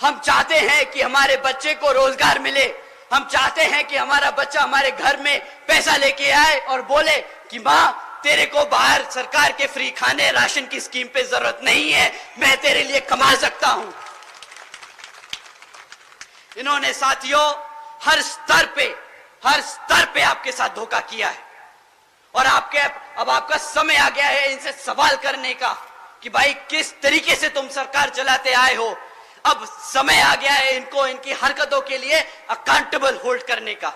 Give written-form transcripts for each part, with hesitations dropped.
हम चाहते हैं कि हमारे बच्चे को रोजगार मिले। हम चाहते हैं कि हमारा बच्चा हमारे घर में पैसा लेके आए और बोले कि माँ, तेरे को बाहर सरकार के फ्री खाने राशन की स्कीम पे जरूरत नहीं है, मैं तेरे लिए कमा सकता हूं। इन्होंने साथियों हर स्तर पे आपके साथ धोखा किया है और अब आपका समय आ गया है इनसे सवाल करने का कि भाई किस तरीके से तुम सरकार चलाते आए हो। अब समय आ गया है इनको इनकी हरकतों के लिए अकाउंटेबल होल्ड करने का।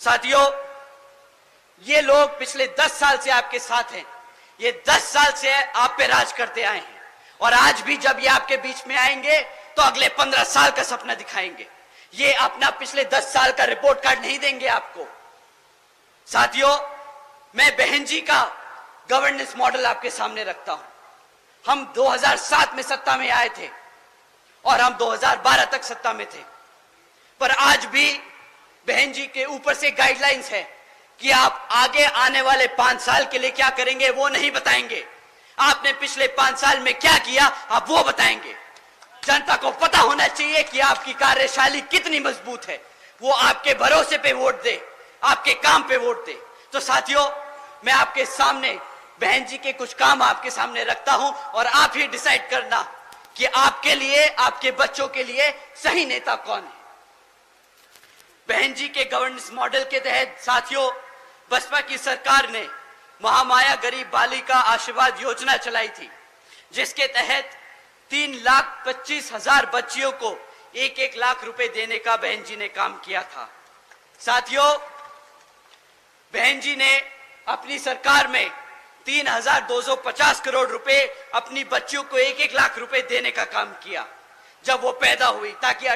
साथियों, ये लोग पिछले 10 साल से आपके साथ हैं, ये 10 साल से आप पे राज करते आए हैं और आज भी जब ये आपके बीच में आएंगे तो अगले 15 साल का सपना दिखाएंगे। ये अपना पिछले 10 साल का रिपोर्ट कार्ड नहीं देंगे आपको। साथियों, मैं बहन जी का गवर्नेंस मॉडल आपके सामने रखता हूं। हम 2007 में सत्ता में आए थे और हम 2012 तक सत्ता में थे, पर आज भी बहन जी के ऊपर से गाइडलाइंस है कि आप आगे आने वाले 5 साल के लिए क्या करेंगे वो नहीं बताएंगे। आपने पिछले 5 साल में क्या किया आप वो बताएंगे। जनता को पता होना चाहिए कि आपकी कार्यशैली कितनी मजबूत है, वो आपके भरोसे पे वोट दे, आपके काम पे वोट दे। तो साथियों, मैं आपके सामने बहन जी के कुछ काम आपके सामने रखता हूं और आप ही डिसाइड करना कि आपके लिए, आपके बच्चों के लिए सही नेता कौन है। बहन जी के गवर्नेंस मॉडल के तहत साथियों, बसपा की सरकार ने महामाया गरीब बालिका आशीर्वाद योजना चलाई थी, जिसके तहत 3,25,000 बच्चियों को 1-1 लाख रुपए देने का बहन जी ने काम किया था। साथियों, बहन जी ने अपनी सरकार में 3,250 करोड़ रुपए अपनी बच्चियों को 1-1 लाख रुपए देने का काम किया जब वो पैदा हुई, ताकि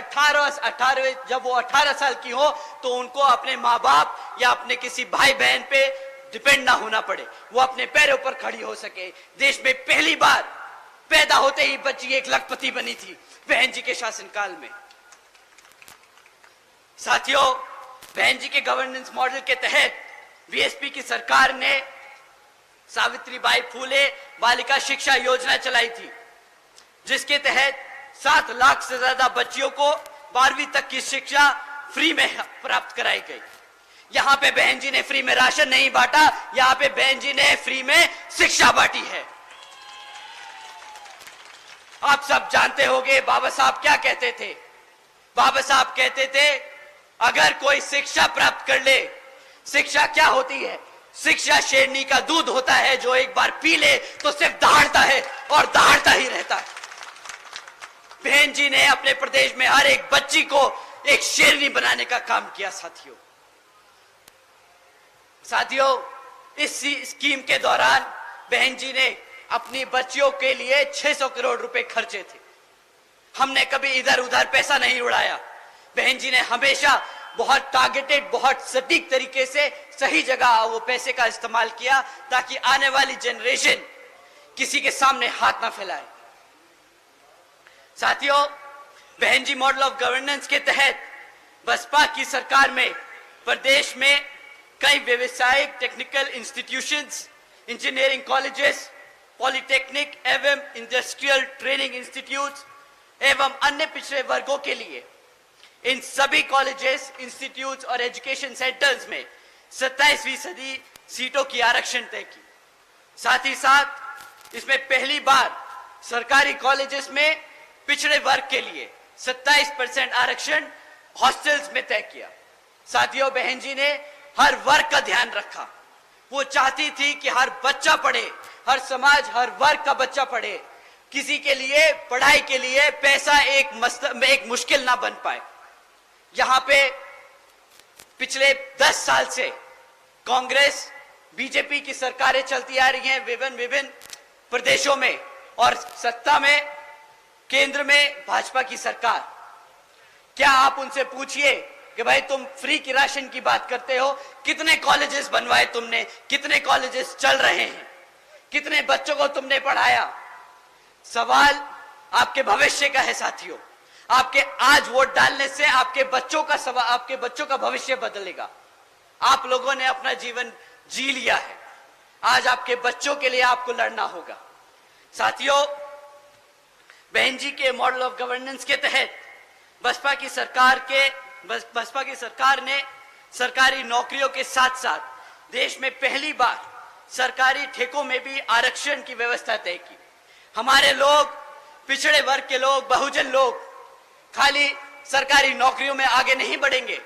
जब वो 18 साल की हो तो उनको अपने माँ बाप या अपने किसी भाई बहन पे डिपेंड ना होना पड़े, वो अपने पैरों पर खड़ी हो सके। देश में पहली बार पैदा होते ही बच्ची 1 लखपति बनी थी बहन जी के शासनकाल में। साथियों, बहन जी के गवर्नेंस मॉडल के तहत बीएसपी की सरकार ने सावित्रीबाई फूले बालिका शिक्षा योजना चलाई थी, जिसके तहत 7 लाख से ज्यादा बच्चियों को 12वीं तक की शिक्षा फ्री में प्राप्त कराई गई। यहां पे बहन जी ने फ्री में राशन नहीं बांटा, यहां पे बहन जी ने फ्री में शिक्षा बांटी है। आप सब जानते होंगे बाबा साहब क्या कहते थे। बाबा साहब कहते थे, अगर कोई शिक्षा प्राप्त कर ले, शिक्षा क्या होती है? शिक्षा शेरनी का दूध होता है, जो एक बार पी ले तो सिर्फ दहाड़ता है और दहाड़ता ही रहता है। बहन जी ने अपने प्रदेश में हर एक बच्ची को एक शेरनी बनाने का काम किया। साथियों, इस स्कीम के दौरान बहन जी ने अपनी बच्चियों के लिए 600 करोड़ रुपए खर्चे थे। हमने कभी इधर उधर पैसा नहीं उड़ाया। बहन जी ने हमेशा बहुत टारगेटेड, बहुत सटीक तरीके से सही जगह वो पैसे का इस्तेमाल किया, ताकि आने वाली जनरेशन किसी के सामने हाथ ना फैलाए। साथियों, बहन जी मॉडल ऑफ गवर्नेंस के तहत बसपा की सरकार में प्रदेश में कई व्यवसायिक technical institutions, engineering colleges, polytechnic एवं इंडस्ट्रियल ट्रेनिंग इंस्टीट्यूट्स एवं अन्य पिछड़े वर्गों के लिए इन सभी कॉलेजेस, इंस्टीट्यूट्स और एजुकेशन सेंटर्स में 27% सीटों की आरक्षण तय की। साथ ही साथ इसमें पहली बार सरकारी कॉलेजेस में पिछड़े वर्ग के लिए 27% आरक्षण हॉस्टल्स में तय किया। साथियों, बहन जी ने हर वर्ग का ध्यान रखा। वो चाहती थी कि हर बच्चा पढ़े, हर समाज, हर वर्ग का बच्चा पढ़े। किसी के लिए पढ़ाई के लिए पैसा एक मुश्किल ना बन पाए। यहां पे पिछले 10 साल से कांग्रेस, बीजेपी की सरकारें चलती आ रही हैं विभिन्न प्रदेशों में, और सत्ता में केंद्र में भाजपा की सरकार। क्या आप उनसे पूछिए कि भाई तुम फ्री की राशन की बात करते हो, कितने कॉलेजेस बनवाए तुमने, कितने कॉलेजेस चल रहे हैं, कितने बच्चों को तुमने पढ़ाया? सवाल आपके भविष्य का है साथियों। आपके आज वोट डालने से आपके बच्चों का भविष्य बदलेगा। आप लोगों ने अपना जीवन जी लिया है, आज आपके बच्चों के लिए आपको लड़ना होगा। साथियों, बहन जी के मॉडल ऑफ गवर्नेंस के तहत बसपा की सरकार ने सरकारी नौकरियों के साथ साथ देश में पहली बार सरकारी ठेकों में भी आरक्षण की व्यवस्था तय की। हमारे लोग, पिछड़े वर्ग के लोग, बहुजन लोग खाली सरकारी नौकरियों में आगे नहीं बढ़ेंगे,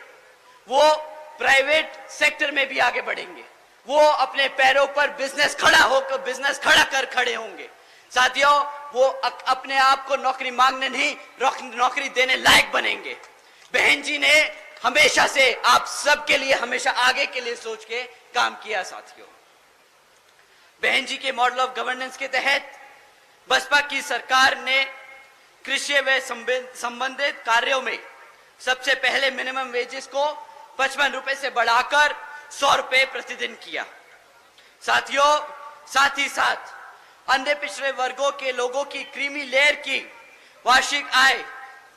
वो प्राइवेट सेक्टर में भी आगे बढ़ेंगे। वो अपने पैरों पर बिजनेस खड़ा कर खड़े होंगे। साथियों, वो अपने आप को नौकरी मांगने नहीं, नौकरी देने लायक बनेंगे। बहन जी ने हमेशा से आप सबके लिए हमेशा आगे के लिए सोच के काम किया। साथियों, बहन जी के मॉडल ऑफ गवर्नेंस के तहत बसपा की सरकार ने कृषि व संबंधित कार्यों में सबसे पहले मिनिमम वेजेस को 55 रुपए से बढ़ाकर 100 रुपए प्रतिदिन किया। साथियों, साथ ही साथ अन्य पिछड़े वर्गों के लोगों की क्रीमी लेयर की वार्षिक आय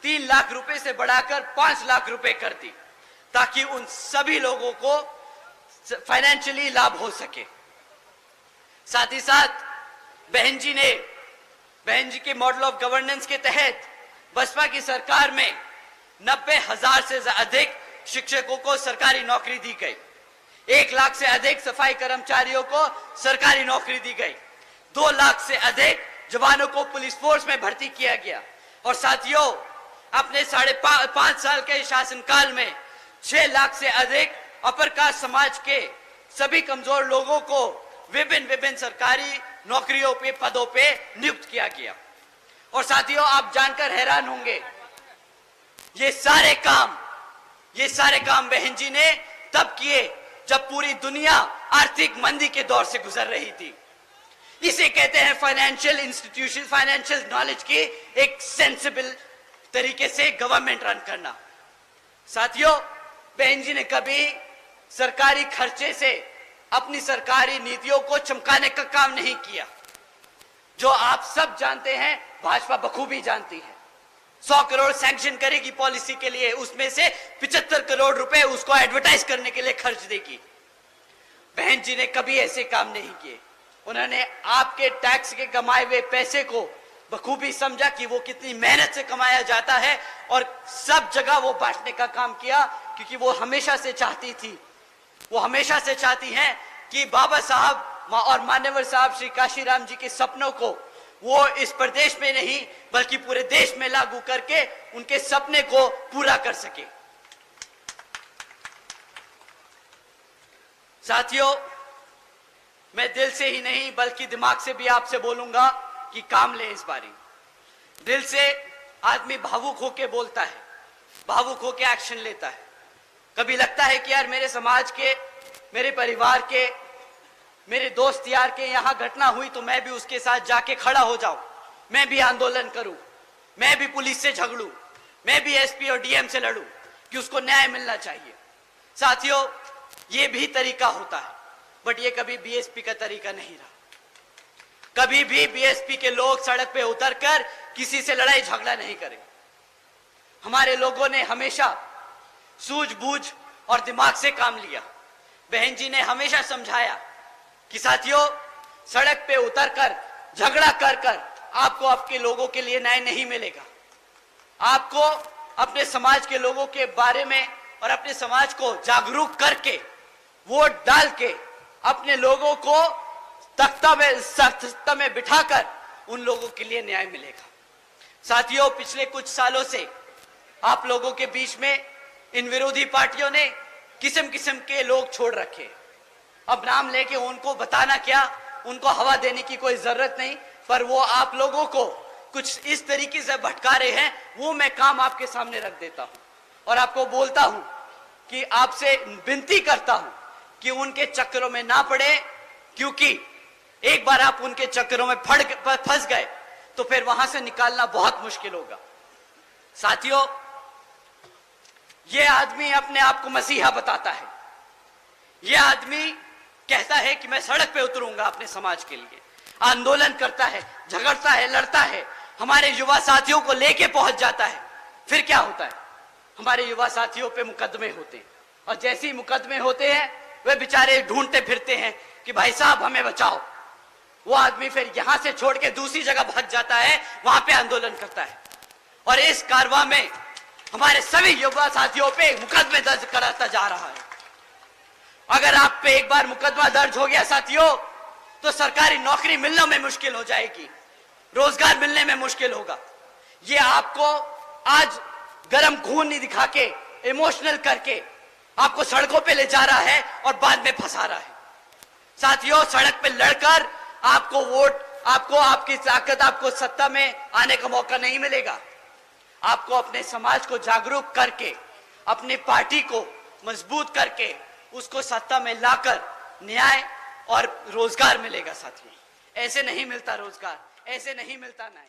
3 लाख रुपए से बढ़ाकर 5 लाख रुपए कर दी, ताकि उन सभी लोगों को फाइनेंशियली लाभ हो सके। साथ ही साथ बहन जी के मॉडल ऑफ गवर्नेंस के तहत बसपा की सरकार में 90,000 से अधिक शिक्षकों को सरकारी नौकरी दी गई। 1 लाख से अधिक सफाई कर्मचारियों को सरकारी नौकरी दी गई। 2 लाख से अधिक जवानों को पुलिस फोर्स में भर्ती किया गया। और साथियों, अपने 5.5 साल के शासनकाल में 6 लाख से अधिक अपर कास्ट समाज के सभी कमजोर लोगों को विभिन्न सरकारी नौकरियों पे, पदों पे नियुक्त किया गया। और साथियों, आप जानकर हैरान होंगे, ये सारे काम बहन जी ने तब किए जब पूरी दुनिया आर्थिक मंदी के दौर से गुजर रही थी। इसे कहते हैं फाइनेंशियल इंस्टीट्यूशन, फाइनेंशियल नॉलेज की एक सेंसिबल तरीके से गवर्नमेंट रन करना। साथियों, बहन जी ने कभी सरकारी खर्चे से अपनी सरकारी नीतियों को चमकाने का काम नहीं किया। जो आप सब जानते हैं, भाजपा बखूबी जानती है। 100 करोड़ सैंक्शन करेगी पॉलिसी के लिए, उसमें से 75 करोड़ रुपए उसको एडवर्टाइज करने के लिए खर्च देगी। बहन जी ने कभी ऐसे काम नहीं किए। उन्होंने आपके टैक्स के कमाए हुए पैसे को बखूबी समझा कि वो कितनी मेहनत से कमाया जाता है, और सब जगह वो बांटने का काम किया, क्योंकि वो हमेशा से चाहती हैं कि बाबा साहब और मान्यवर साहब श्री काशीराम जी के सपनों को वो इस प्रदेश में नहीं बल्कि पूरे देश में लागू करके उनके सपने को पूरा कर सके। साथियों, मैं दिल से ही नहीं बल्कि दिमाग से भी आपसे बोलूंगा कि काम ले इस बारी। दिल से आदमी भावुक होके बोलता है, भावुक होके एक्शन लेता है। कभी लगता है कि यार मेरे समाज के, मेरे परिवार के, मेरे दोस्त यार के यहाँ घटना हुई तो मैं भी उसके साथ जाके खड़ा हो जाऊं, मैं भी आंदोलन करूं, मैं भी पुलिस से झगड़ूं, मैं भी एसपी और डीएम से लड़ूं कि उसको न्याय मिलना चाहिए। साथियों, ये भी तरीका होता है, बट ये कभी बीएसपी का तरीका नहीं रहा। कभी भी बीएसपी के लोग सड़क पे उतरकर किसी से लड़ाई झगड़ा नहीं करे। हमारे लोगों ने हमेशा सूझबूझ और दिमाग से काम लिया। बहन जी ने हमेशा समझाया कि साथियों, सड़क पे उतरकर झगड़ा कर आपको आपके लोगों के लिए न्याय नहीं मिलेगा। आपको अपने समाज के लोगों के बारे में और अपने समाज को जागरूक करके, वोट डाल के अपने लोगों को तख्ता में बिठाकर उन लोगों के लिए न्याय मिलेगा। साथियों, पिछले कुछ सालों से आप लोगों के बीच में इन विरोधी पार्टियों ने किस्म किस्म के लोग छोड़ रखे। अब नाम लेके उनको बताना क्या, उनको हवा देने की कोई जरूरत नहीं, पर वो आप लोगों को कुछ इस तरीके से भटका रहे हैं, वो मैं काम आपके सामने रख देता हूं और आपको बोलता हूं कि आपसे विनती करता हूं कि उनके चक्करों में ना पड़े, क्योंकि एक बार आप उनके चक्करों में फंस गए तो फिर वहां से निकालना बहुत मुश्किल होगा। साथियों, ये आदमी अपने आप को मसीहा बताता है। ये आदमी कहता है कि मैं सड़क पे उतरूंगा अपने समाज के लिए, आंदोलन करता है, झगड़ता है, लड़ता है, हमारे युवा साथियों को लेके पहुंच जाता है। फिर क्या होता है, हमारे युवा साथियों पे मुकदमे होते हैं, और जैसे ही मुकदमे होते हैं वे बेचारे ढूंढते फिरते हैं कि भाई साहब हमें बचाओ। वो आदमी फिर यहां से छोड़ के दूसरी जगह भाग जाता है, वहां पे आंदोलन करता है। और इस कारवां में हमारे सभी युवा साथियों पे मुकदमे दर्ज कराता जा रहा है। अगर आप पे एक बार मुकदमा दर्ज हो गया साथियों, तो सरकारी नौकरी मिलने में मुश्किल हो जाएगी, रोजगार मिलने में मुश्किल होगा। ये आपको आज गरम खून नहीं दिखा के, इमोशनल करके आपको सड़कों पे ले जा रहा है और बाद में फंसा रहा है। साथियों, सड़क पे लड़कर आपको वोट, आपको आपकी ताकत, आपको सत्ता में आने का मौका नहीं मिलेगा। आपको अपने समाज को जागरूक करके, अपनी पार्टी को मजबूत करके उसको सत्ता में लाकर न्याय और रोजगार मिलेगा साथियों। ऐसे नहीं मिलता रोजगार, ऐसे नहीं मिलता न्याय।